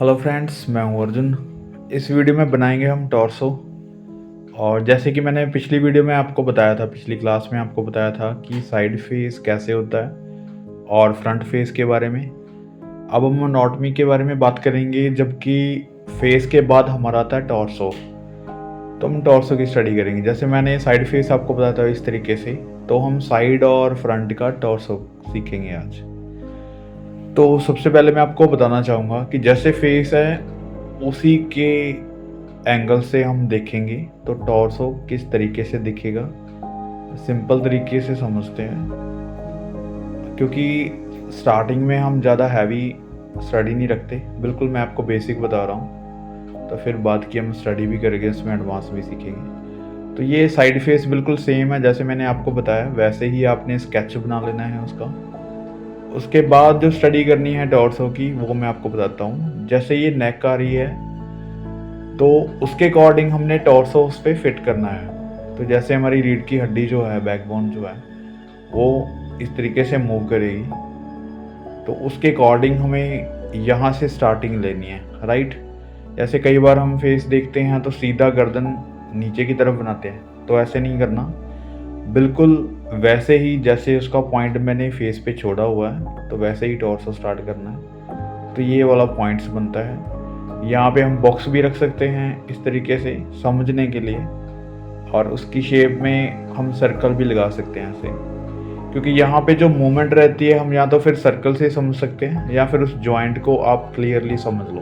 Hello friends, मैं हूं अर्जुन। इस वीडियो में बनाएंगे हम टॉर्सो। और जैसे कि मैंने पिछली वीडियो में आपको बताया था, पिछली क्लास में आपको बताया था कि साइड फेस कैसे होता है और फ्रंट फेस के बारे में। अब हम अनाटॉमी के बारे में बात करेंगे, जबकि फेस के बाद हमारा आता है टॉर्सो। तो हम टॉर्सो की स्टडी करेंगे। जैसे मैंने साइड फेस आपको बताया था इस तरीके से, तो हम साइड और फ्रंट का टॉर्सो सीखेंगे आज। तो सबसे पहले मैं आपको बताना चाहूँगा कि जैसे फेस है उसी के एंगल से हम देखेंगे तो टॉर्सो किस तरीके से दिखेगा, सिंपल तरीके से समझते हैं। क्योंकि स्टार्टिंग में हम ज़्यादा हैवी स्टडी नहीं रखते, बिल्कुल मैं आपको बेसिक बता रहा हूँ। तो फिर बाद की हम स्टडी भी करेंगे, उसमें एडवांस भी सीखेंगे। तो ये साइड फेस बिल्कुल सेम है, जैसे मैंने आपको बताया वैसे ही आपने स्केच बना लेना है उसका। उसके बाद जो स्टडी करनी है टॉर्सो की वो मैं आपको बताता हूँ। जैसे ये नेक आ रही है तो उसके अकॉर्डिंग हमने टॉर्सो उस पर फिट करना है। तो जैसे हमारी रीढ़ की हड्डी जो है, बैकबोन जो है, वो इस तरीके से मूव करेगी, तो उसके अकॉर्डिंग हमें यहाँ से स्टार्टिंग लेनी है, राइट। जैसे कई बार हम फेस देखते हैं तो सीधा गर्दन नीचे की तरफ बनाते हैं, तो ऐसे नहीं करना। बिल्कुल वैसे ही जैसे उसका पॉइंट मैंने फेस पे छोड़ा हुआ है, तो वैसे ही टॉर्सो स्टार्ट करना है। तो ये वाला पॉइंट्स बनता है। यहाँ पे हम बॉक्स भी रख सकते हैं इस तरीके से समझने के लिए, और उसकी शेप में हम सर्कल भी लगा सकते हैं ऐसे। क्योंकि यहाँ पे जो मूवमेंट रहती है हम या तो फिर सर्कल से समझ सकते हैं या फिर उस जॉइंट को आप क्लियरली समझ लो।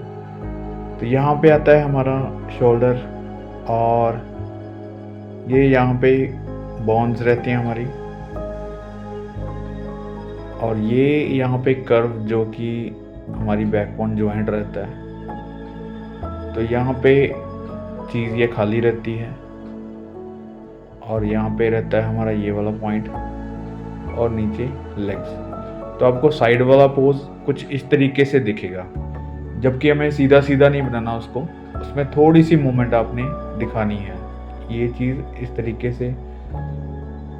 तो यहाँ पे आता है हमारा शोल्डर, और ये यहाँ पे बोन्स रहती हैं हमारी, और ये यहाँ पे कर्व जो कि हमारी बैकबोन जॉइंट रहता है। तो यहाँ पे चीज़ ये खाली रहती है, और यहाँ पे रहता है हमारा ये वाला पॉइंट, और नीचे लेग्स। तो आपको साइड वाला पोज कुछ इस तरीके से दिखेगा, जबकि हमें सीधा सीधा नहीं बनाना उसको, उसमें थोड़ी सी मूवमेंट आपने दिखानी है। ये चीज़ इस तरीके से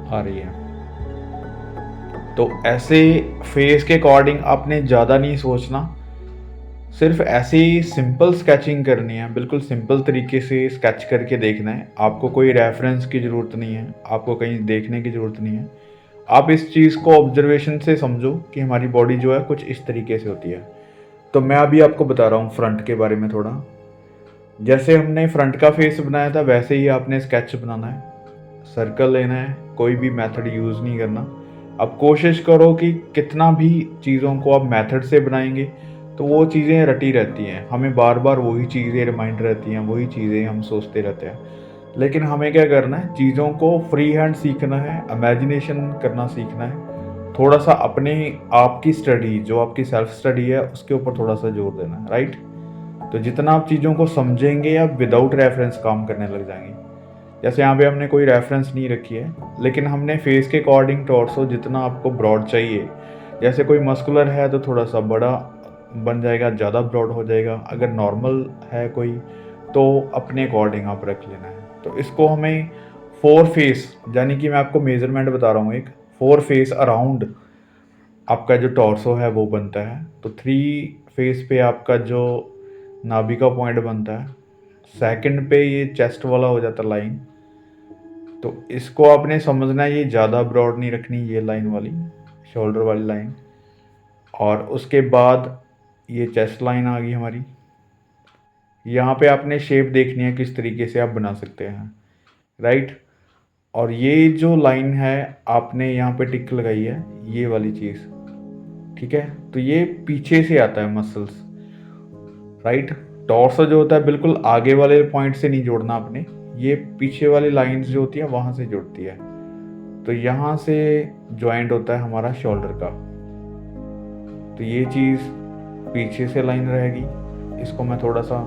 आ रही है। तो ऐसे फेस के अकॉर्डिंग आपने ज़्यादा नहीं सोचना, सिर्फ ऐसे ही सिंपल स्केचिंग करनी है, बिल्कुल सिंपल तरीके से स्केच करके देखना है। आपको कोई रेफरेंस की ज़रूरत नहीं है, आपको कहीं देखने की ज़रूरत नहीं है। आप इस चीज़ को ऑब्जर्वेशन से समझो कि हमारी बॉडी जो है कुछ इस तरीके से होती है। तो मैं अभी आपको बता रहा हूँ फ्रंट के बारे में थोड़ा। जैसे हमने फ्रंट का फेस बनाया था वैसे ही आपने स्केच बनाना है, सर्कल लेना है, कोई भी मेथड यूज़ नहीं करना। अब कोशिश करो कि कितना भी चीज़ों को आप मेथड से बनाएंगे तो वो चीज़ें रटी रहती हैं, हमें बार बार वही चीज़ें रिमाइंड रहती हैं, वही चीज़ें हम सोचते रहते हैं। लेकिन हमें क्या करना है, चीज़ों को फ्री हैंड सीखना है, इमेजिनेशन करना सीखना है। थोड़ा सा अपने आप की स्टडी, जो आपकी सेल्फ स्टडी है, उसके ऊपर थोड़ा सा जोर देना है, राइट। तो जितना आप चीज़ों को समझेंगे आप विदाउट रेफरेंस काम करने लग जाएंगे। जैसे यहाँ पे हमने कोई रेफरेंस नहीं रखी है, लेकिन हमने फेस के अकॉर्डिंग टॉर्सो जितना आपको ब्रॉड चाहिए, जैसे कोई मस्कुलर है तो थोड़ा सा बड़ा बन जाएगा, ज़्यादा ब्रॉड हो जाएगा। अगर नॉर्मल है कोई तो अपने अकॉर्डिंग आप रख लेना है। तो इसको हमें 4 फेस, यानी कि मैं आपको मेजरमेंट बता रहा हूँ, एक 4 फेस अराउंड आपका जो टॉर्सो है वो बनता है। तो 3 फेस पे आपका जो नाभि का पॉइंट बनता है, सेकंड पे ये चेस्ट वाला हो जाता लाइन। तो इसको आपने समझना है, ये ज़्यादा ब्रॉड नहीं रखनी, ये लाइन वाली शोल्डर वाली लाइन। और उसके बाद ये चेस्ट लाइन आ गई हमारी। यहाँ पे आपने शेप देखनी है किस तरीके से आप बना सकते हैं, राइट। और ये जो लाइन है आपने यहाँ पे टिक लगाई है, ये वाली चीज़, ठीक है। तो ये पीछे से आता है मसल्स, राइट। टॉर्सो जो होता है बिल्कुल आगे वाले पॉइंट से नहीं जोड़ना आपने, ये पीछे वाली लाइंस जो होती है वहाँ से जुड़ती है। तो यहाँ से ज्वाइंट होता है हमारा शोल्डर का। तो ये चीज़ पीछे से लाइन रहेगी। इसको मैं थोड़ा सा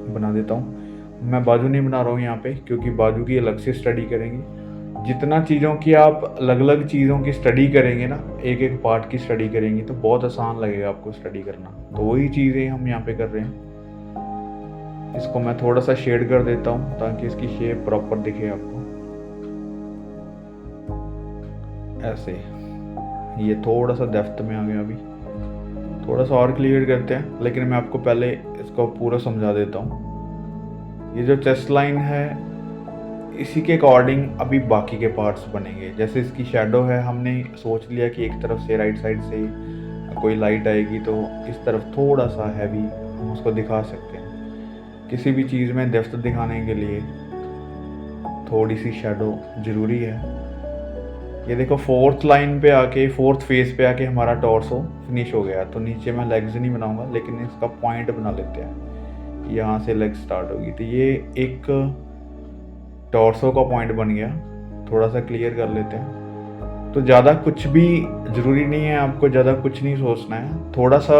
बना देता हूँ। मैं बाजू नहीं बना रहा हूँ यहाँ पे, क्योंकि बाजू की अलग से स्टडी करेंगे। जितना चीज़ों की आप अलग अलग चीज़ों की स्टडी करेंगे ना, एक एक पार्ट की स्टडी करेंगे, तो बहुत आसान लगेगा आपको स्टडी करना। तो वही चीज़ें हम यहाँ पे कर रहे हैं। इसको मैं थोड़ा सा शेड कर देता हूँ ताकि इसकी शेप प्रॉपर दिखे आपको। ऐसे ये थोड़ा सा डेप्थ में आ गया अभी, थोड़ा सा और क्लियर करते हैं, लेकिन मैं आपको पहले इसको पूरा समझा देता हूँ। ये जो चेस्ट लाइन है, इसी के अकॉर्डिंग अभी बाकी के पार्ट्स बनेंगे। जैसे इसकी शेडो है, हमने सोच लिया कि एक तरफ से राइट साइड से कोई लाइट आएगी तो इस तरफ थोड़ा सा हैवी हम उसको दिखा सकते हैं। किसी भी चीज़ में डेप्थ दिखाने के लिए थोड़ी सी शेडो ज़रूरी है। ये देखो फोर्थ लाइन पे आके, फोर्थ फेस पे आके हमारा टॉर्सो फिनिश हो गया। तो नीचे मैं लेग्स नहीं बनाऊंगा, लेकिन इसका पॉइंट बना लेते हैं। यहाँ से लेग स्टार्ट होगी, तो ये एक टॉर्सो का पॉइंट बन गया। थोड़ा सा क्लियर कर लेते हैं। तो ज़्यादा कुछ भी ज़रूरी नहीं है, आपको ज़्यादा कुछ नहीं सोचना है। थोड़ा सा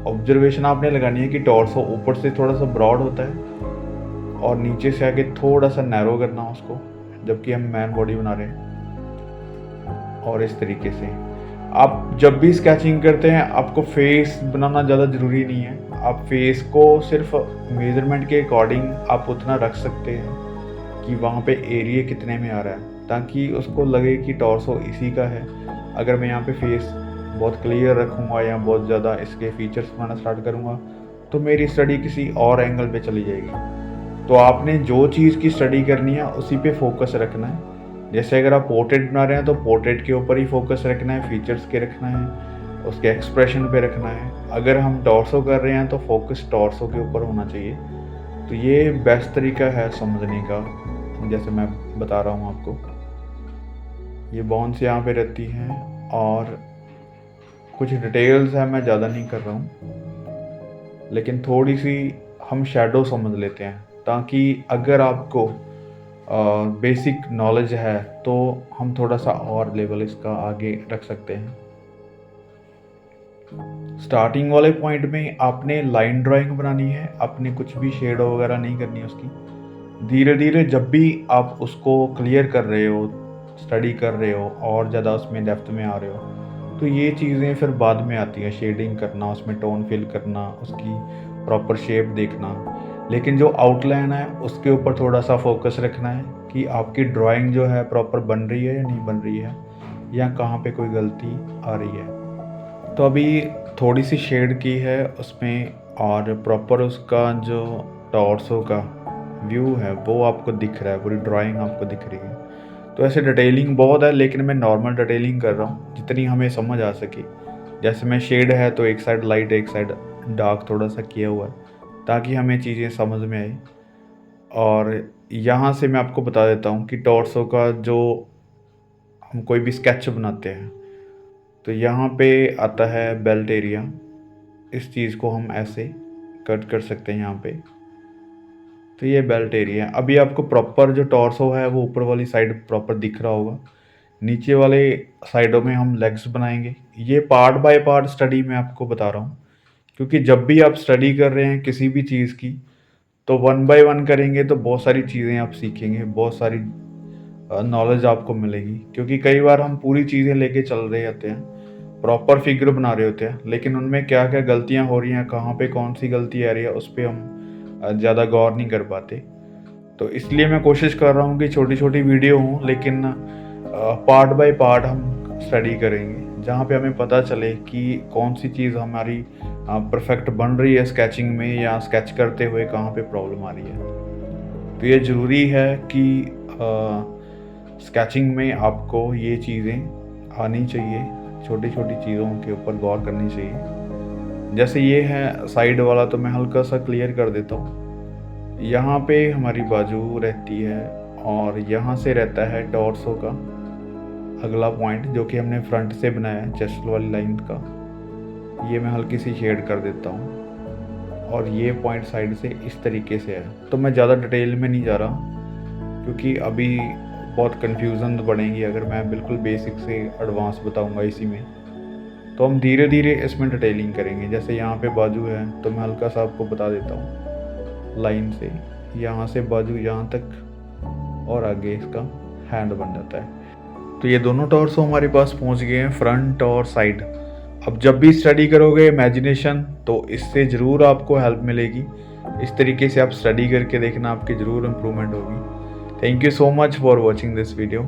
ऑब्जर्वेशन आपने लगानी है कि टॉर्सो ऊपर से थोड़ा सा ब्रॉड होता है और नीचे से आके थोड़ा सा नैरो करना उसको, जबकि हम मैन बॉडी बना रहे हैं। और इस तरीके से आप जब भी स्केचिंग करते हैं, आपको फेस बनाना ज़्यादा ज़रूरी नहीं है। आप फेस को सिर्फ मेजरमेंट के अकॉर्डिंग आप उतना रख सकते हैं कि वहाँ पे एरिया कितने में आ रहा है, ताकि उसको लगे कि टॉर्सो इसी का है। अगर मैं यहाँ पे फेस बहुत क्लियर रखूँगा या बहुत ज़्यादा इसके फीचर्स बनाना स्टार्ट करूँगा, तो मेरी स्टडी किसी और एंगल पे चली जाएगी। तो आपने जो चीज़ की स्टडी करनी है उसी पे फोकस रखना है। जैसे अगर आप पोर्ट्रेट बना रहे हैं तो पोर्ट्रेट के ऊपर ही फोकस रखना है, फीचर्स के रखना है, उसके एक्सप्रेशन पे रखना है। अगर हम टॉर्सो कर रहे हैं तो फोकस टॉर्सो के ऊपर होना चाहिए। तो ये बेस्ट तरीका है समझने का, जैसे मैं बता रहा हूँ आपको। ये बोन्स यहाँ पे रहती हैं और कुछ डिटेल्स है, मैं ज़्यादा नहीं कर रहा हूँ, लेकिन थोड़ी सी हम शेडो समझ लेते हैं, ताकि अगर आपको बेसिक नॉलेज है तो हम थोड़ा सा और लेवल इसका आगे रख सकते हैं। स्टार्टिंग वाले पॉइंट में आपने लाइन ड्राइंग बनानी है, आपने कुछ भी शेडो वगैरह नहीं करनी उसकी। धीरे धीरे जब भी आप उसको क्लियर कर रहे हो, स्टडी कर रहे हो और ज़्यादा उसमें डेप्थ में आ रहे हो, तो ये चीज़ें फिर बाद में आती हैं। शेडिंग करना, उसमें टोन फिल करना, उसकी प्रॉपर शेप देखना। लेकिन जो आउटलाइन है उसके ऊपर थोड़ा सा फोकस रखना है कि आपकी ड्राइंग जो है प्रॉपर बन रही है या नहीं बन रही है, या कहाँ पे कोई गलती आ रही है। तो अभी थोड़ी सी शेड की है उसमें, और प्रॉपर उसका जो टॉर्सो का व्यू है वो आपको दिख रहा है, पूरी ड्राइंग आपको दिख रही है। तो ऐसे डिटेलिंग बहुत है, लेकिन मैं नॉर्मल डिटेलिंग कर रहा हूँ जितनी हमें समझ आ सके। जैसे मैं शेड है तो एक साइड लाइट एक साइड डार्क थोड़ा सा किया हुआ है, ताकि हमें चीज़ें समझ में आए। और यहाँ से मैं आपको बता देता हूँ कि टॉर्सो का जो हम कोई भी स्केच बनाते हैं, तो यहाँ पे आता है बेल्ट एरिया। इस चीज़ को हम ऐसे कट कर सकते हैं यहाँ पे। तो ये बेल्ट एरिया है। अभी आपको प्रॉपर जो टॉर्सो है वो ऊपर वाली साइड प्रॉपर दिख रहा होगा। नीचे वाले साइडों में हम लेग्स बनाएंगे। ये पार्ट बाय पार्ट स्टडी मैं आपको बता रहा हूँ, क्योंकि जब भी आप स्टडी कर रहे हैं किसी भी चीज़ की, तो वन बाय वन करेंगे तो बहुत सारी चीज़ें आप सीखेंगे, बहुत सारी नॉलेज आपको मिलेगी। क्योंकि कई बार हम पूरी चीज़ें लेके चल रहे होते हैं, प्रॉपर फिगर बना रहे होते हैं, लेकिन उनमें क्या क्या गलतियां हो रही हैं, कहाँ पे कौन सी गलती आ रही है, उस पर हम ज़्यादा गौर नहीं कर पाते। तो इसलिए मैं कोशिश कर रहा हूँ कि छोटी छोटी वीडियो हों, लेकिन पार्ट बाय पार्ट हम स्टडी करेंगे, जहाँ पे हमें पता चले कि कौन सी चीज़ हमारी परफेक्ट बन रही है स्केचिंग में, या स्केच करते हुए कहाँ पे प्रॉब्लम आ रही है। तो ये ज़रूरी है कि स्केचिंग में आपको ये चीज़ें आनी चाहिए, छोटी छोटी चीज़ों के ऊपर गौर करनी चाहिए। जैसे ये है साइड वाला, तो मैं हल्का सा क्लियर कर देता हूँ। यहाँ पे हमारी बाजू रहती है और यहाँ से रहता है टॉर्सो का अगला पॉइंट, जो कि हमने फ्रंट से बनाया है चेस्ट वाली लाइन का। ये मैं हल्की सी शेड कर देता हूँ, और ये पॉइंट साइड से इस तरीके से है। तो मैं ज़्यादा डिटेल में नहीं जा रहा, क्योंकि अभी बहुत कन्फ्यूज़न बढ़ेंगी अगर मैं बिल्कुल बेसिक से एडवांस बताऊंगा इसी में। तो हम धीरे धीरे इसमें डिटेलिंग करेंगे। जैसे यहाँ पे बाजू है, तो मैं हल्का सा आपको बता देता हूँ। लाइन से यहाँ से बाजू यहाँ तक, और आगे इसका हैंड बन जाता है। तो ये दोनों टॉर्सो हमारे पास पहुँच गए हैं, फ्रंट और साइड। अब जब भी स्टडी करोगे इमेजिनेशन, तो इससे ज़रूर आपको हेल्प मिलेगी। इस तरीके से आप स्टडी करके देखना, आपकी ज़रूर इम्प्रूवमेंट होगी। Thank you so much for watching this video.